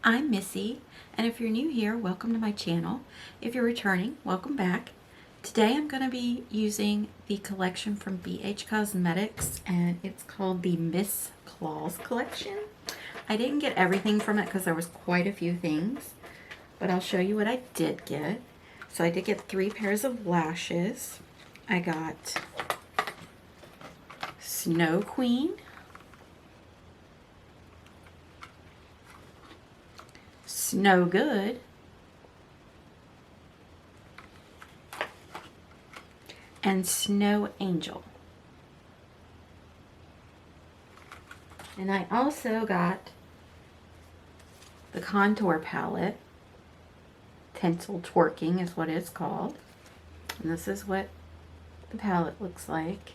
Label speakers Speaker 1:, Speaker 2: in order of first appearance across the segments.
Speaker 1: I'm Missy, and if you're new here, welcome to my channel. If you're returning, welcome back. Today I'm going to be using the collection from Beige Cosmetics, and it's called the Miss Claus collection. I didn't get everything from it because there was quite a few things, but I'll show you what I did get. So I did get 3 pairs of lashes. I got Snow Queen, Snow Good, and Snow Angel. And I also got the contour palette. Tinsel Twerking is what it's called. And this is what the palette looks like.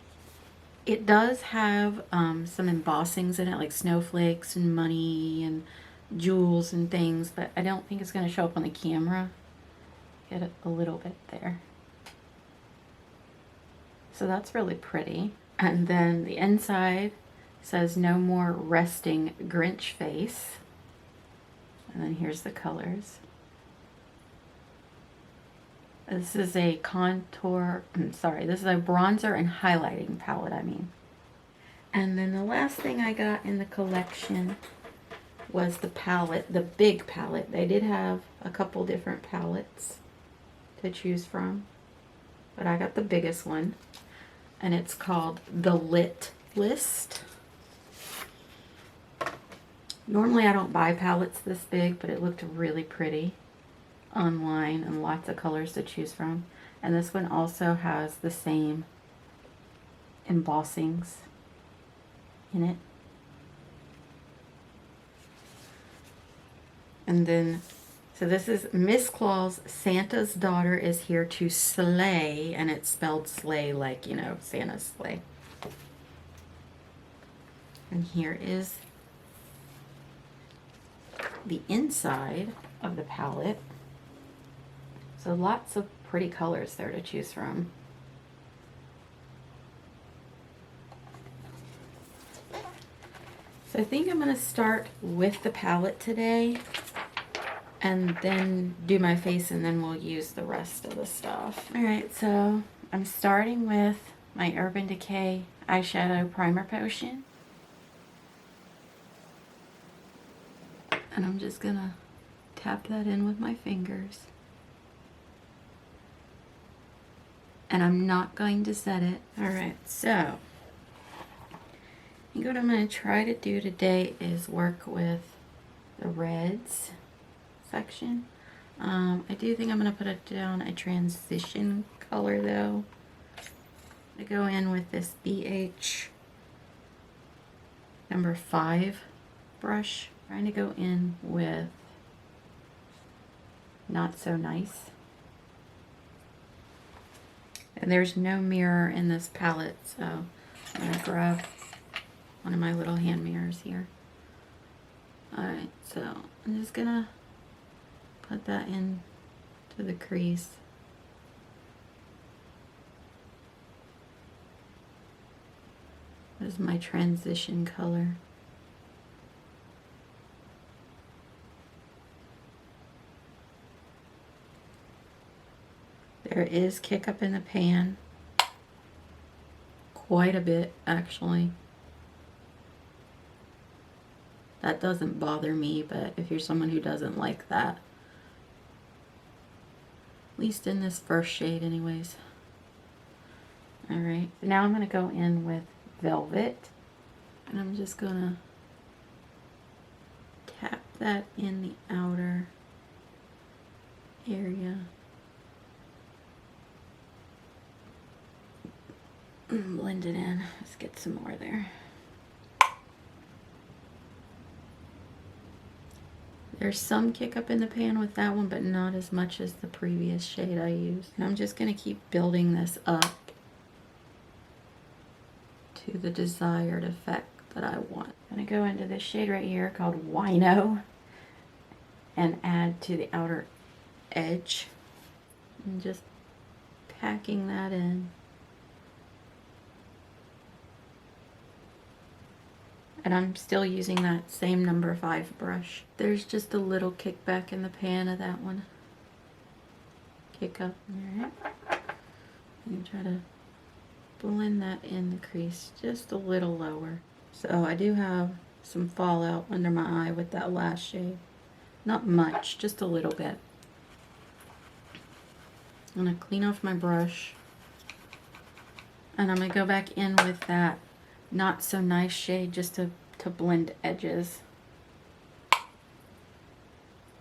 Speaker 1: It does have some embossings in it, like snowflakes and money and jewels and things, but I don't think it's going to show up on the camera. Get it a little bit there. So that's really pretty. And then the inside says no more resting Grinch face. And then here's the colors. This is a contour, this is a bronzer and highlighting palette, And then the last thing I got in the collection was the palette, the big palette. They did have a couple different palettes to choose from, but I got the biggest one, and it's called the Lit List. Normally I don't buy palettes this big, but it looked really pretty online and lots of colors to choose from. And this one also has the same embossings in it. And then, so this is Miss Claus, Santa's daughter is here to slay, and it's spelled slay like, you know, Santa's sleigh. And here is the inside of the palette. So lots of pretty colors there to choose from. So I think I'm going to start with the palette today and then do my face, and then we'll use the rest of the stuff. Alright, so I'm starting with my Urban Decay Eyeshadow Primer Potion. And I'm just going to tap that in with my fingers. And I'm not going to set it. Alright, so I think what I'm going to try to do today is work with the reds section. I do think I'm going to put it down a transition color though. I go in with this BH number 5 brush. Trying to go in with Not So Nice. And there's no mirror in this palette, so I'm going to grab one of my little hand mirrors here. Alright, so I'm just going to put that in to the crease. This is my transition color. There is kick up in the pan, quite a bit actually. That doesn't bother me, but if you're someone who doesn't like that, at least in this first shade anyways. Alright, now I'm going to go in with Velvet, and I'm just going to tap that in the outer area. Blend it in. Let's get some more there. There's some kick up in the pan with that one, but not as much as the previous shade I used. And I'm just going to keep building this up to the desired effect that I want. I'm going to go into this shade right here called Wino and add to the outer edge. And just packing that in. I And I'm still using that same number 5 brush. There's just a little kickback in the pan of that one. Kick up. Alright. And try to blend that in the crease just a little lower. So I do have some fallout under my eye with that last shade. Not much, just a little bit. I'm going to clean off my brush. And I'm going to go back in with that not so nice shade just to blend edges.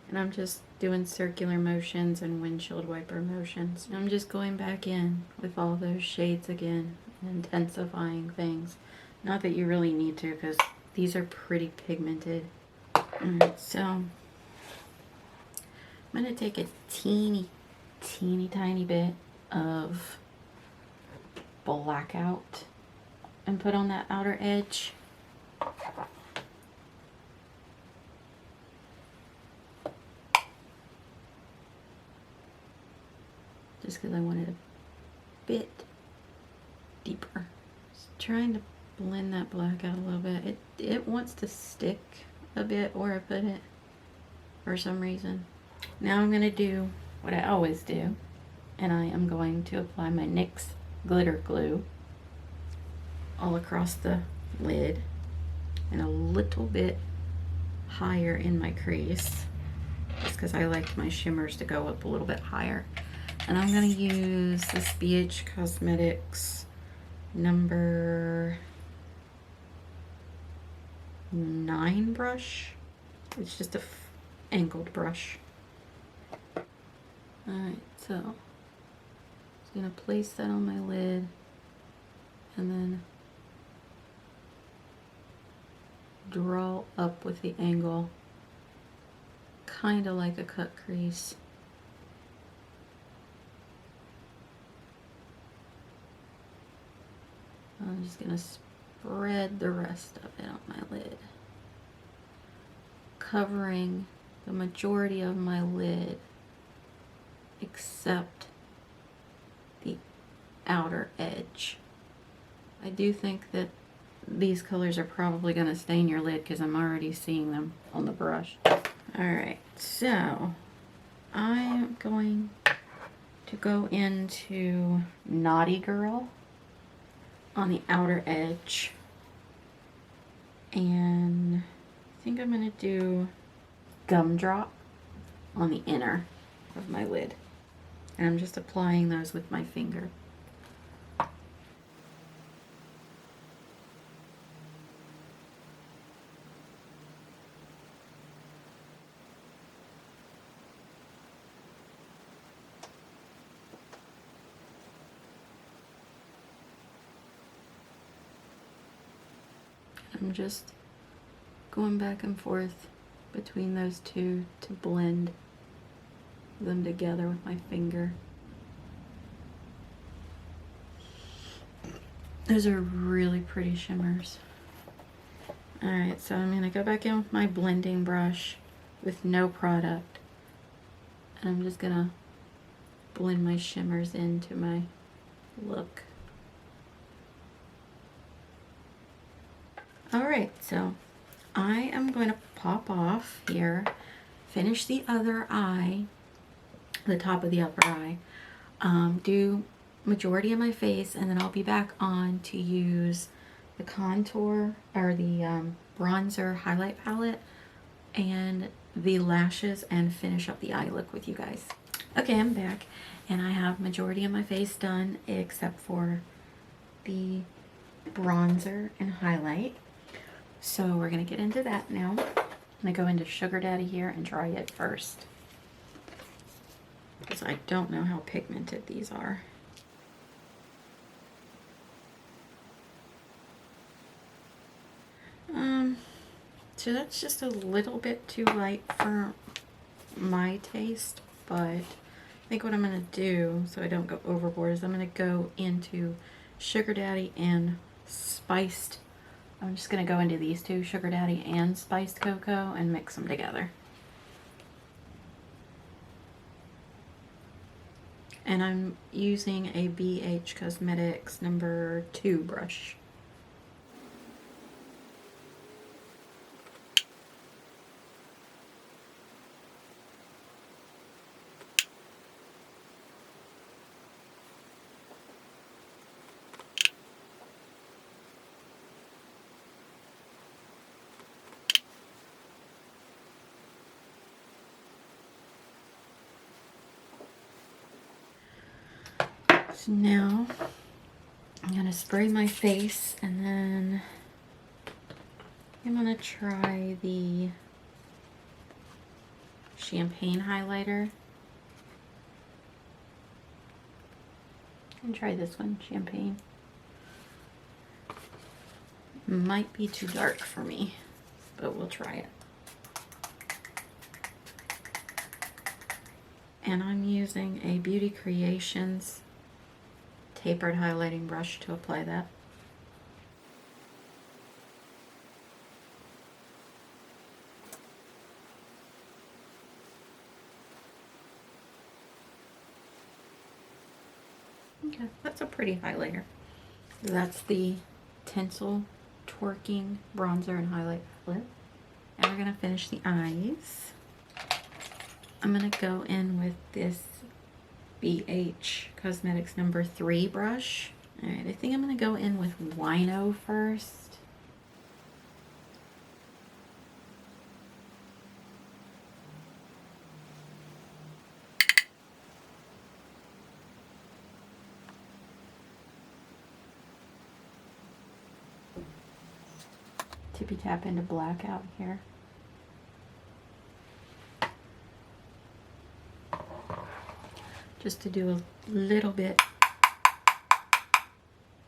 Speaker 1: And I'm just doing circular motions and windshield wiper motions. And I'm just going back in with all those shades again and intensifying things. Not that you really need to, because these are pretty pigmented. Alright, so I'm going to take a teeny tiny bit of blackout and put on that outer edge. Just because I wanted a bit deeper. Just trying to blend that black out a little bit. It wants to stick a bit where I put it for some reason. Now I'm going to do what I always do, and I am going to apply my NYX Glitter Glue all across the lid and a little bit higher in my crease, just because I like my shimmers to go up a little bit higher. And I'm going to use this Beige Cosmetics number 9 brush. It's just a angled brush. Alright, so I'm just going to place that on my lid and then draw up with the angle, kind of like a cut crease. I'm just going to spread the rest of it on my lid, covering the majority of my lid except the outer edge. I do think that these colors are probably going to stain your lid because I'm already seeing them on the brush. Alright, so I'm going to go into Naughty Girl on the outer edge, and I think I'm going to do Gumdrop on the inner of my lid, and I'm just applying those with my finger. I'm just going back and forth between those two to blend them together with my finger. Those are really pretty shimmers. Alright, so I'm going to go back in with my blending brush with no product. And I'm just going to blend my shimmers into my look. Alright, so I am going to pop off here, finish the other eye, the top of the upper eye, do majority of my face, and then I'll be back on to use the contour or the bronzer highlight palette and the lashes and finish up the eye look with you guys. Okay, I'm back and I have majority of my face done except for the bronzer and highlight. So we're going to get into that now. I'm going to go into Sugar Daddy here and try it first, because I don't know how pigmented these are. So that's just a little bit too light for my taste, but I think what I'm going to do so I don't go overboard is I'm going to go into Sugar Daddy and Spiced. I'm just going to go into these two, Sugar Daddy and Spiced Cocoa, and mix them together. And I'm using a BH Cosmetics number 2 brush. So now I'm gonna spray my face, and then I'm gonna try the champagne highlighter. And try this one, champagne. Might be too dark for me, but we'll try it. And I'm using a Beauty Creations tapered highlighting brush to apply that. Okay, that's a pretty highlighter. That's the Tinsel Twerking Bronzer and Highlight Palette. And we're gonna finish the eyes. I'm gonna go in with this BH Cosmetics number 3 brush. All right, I think I'm gonna go in with Wino first. Tippy tap into black out here. Just to do a little bit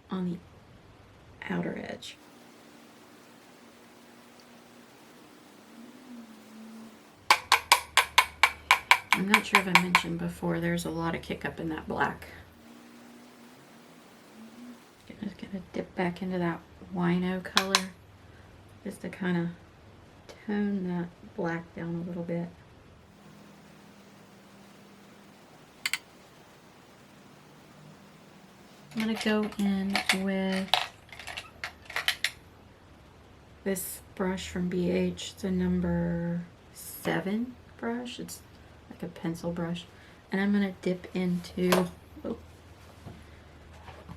Speaker 1: on the outer edge. I'm not sure if I mentioned before, there's a lot of kick up in that black. Just gonna dip back into that wino color just to kind of tone that black down a little bit. I'm going to go in with this brush from BH. It's a number 7 brush. It's like a pencil brush. And I'm going to dip into,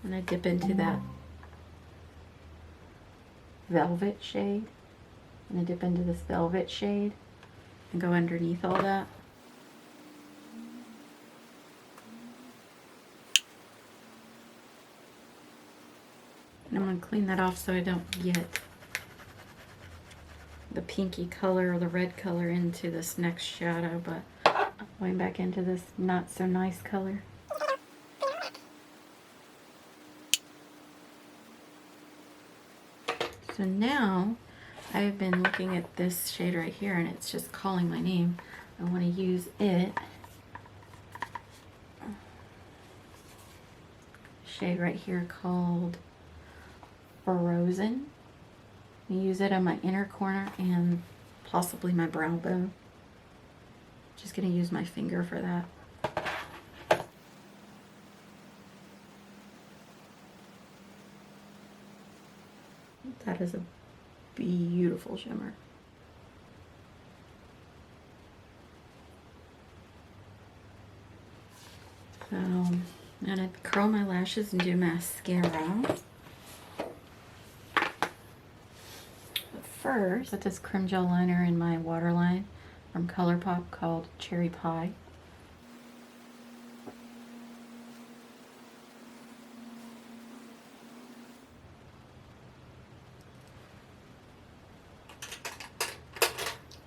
Speaker 1: that velvet shade. I'm going to dip into this velvet shade and go underneath all that. And I'm going to clean that off so I don't get the pinky color or the red color into this next shadow, but I'm going back into this not so nice color. So now I've been looking at this shade right here and it's just calling my name. I want to use it. Shade right here called Frozen. I use it on my inner corner and possibly my brow bone. Just gonna use my finger for that. That is a beautiful shimmer. So I'm gonna curl my lashes and do mascara. First, put this Creme gel liner in my waterline from Colourpop called Cherry Pie.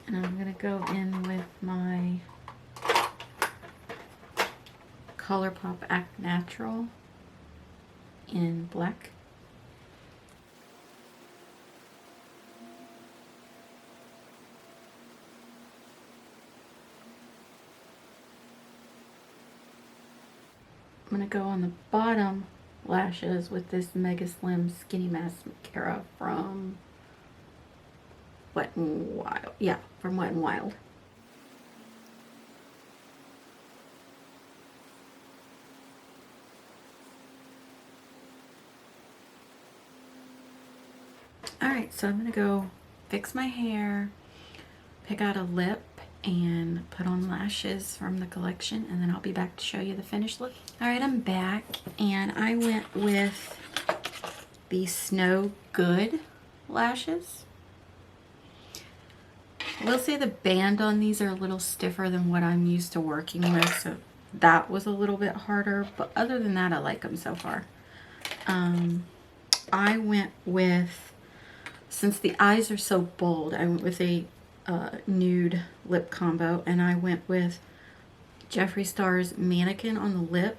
Speaker 1: And I'm going to go in with my Colourpop Act Natural in black. I'm going to go on the bottom lashes with this MegaSlim Skinny Mascara from WetnWild. Yeah, from WetnWild. Alright, so I'm going to go fix my hair, pick out a lip, and put on lashes from the collection, and then I'll be back to show you the finished look. Alright, I'm back, and I went with the Snow Good lashes. I will say the band on these are a little stiffer than what I'm used to working with, so that was a little bit harder, but other than that, I like them so far. I went with, since the eyes are so bold, I went with a nude lip combo, and I went with Jeffree Star's Mannequin on the lip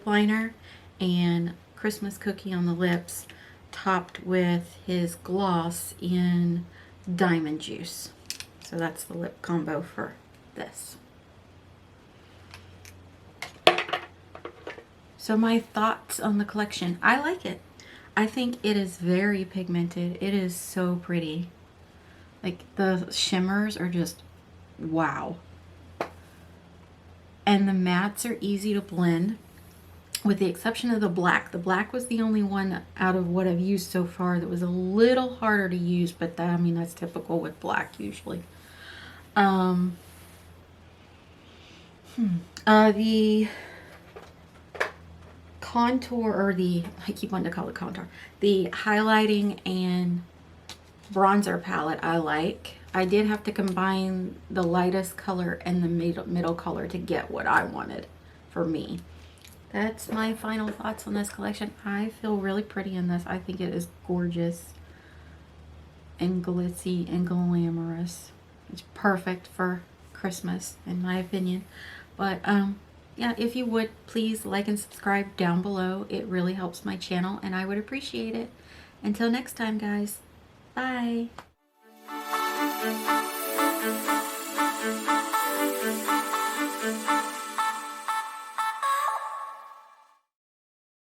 Speaker 1: liner, and Christmas Cookie on the lips, topped with his gloss in Diamond Juice. So that's the lip combo for this. So my thoughts on the collection. I like it. I think it is very pigmented. It is so pretty. Like, the shimmers are just wow. And the mattes are easy to blend, with the exception of the black. The black was the only one out of what I've used so far that was a little harder to use, but that, I mean, that's typical with black usually. The contour, or I keep wanting to call it contour, the highlighting and bronzer palette I like. I did have to combine the lightest color and the middle color to get what I wanted for me. That's my final thoughts on this collection. I feel really pretty in this. I think it is gorgeous and glitzy and glamorous. It's perfect for Christmas, in my opinion. But yeah, if you would, please like and subscribe down below. It really helps my channel, and I would appreciate it. Until next time, guys. Bye.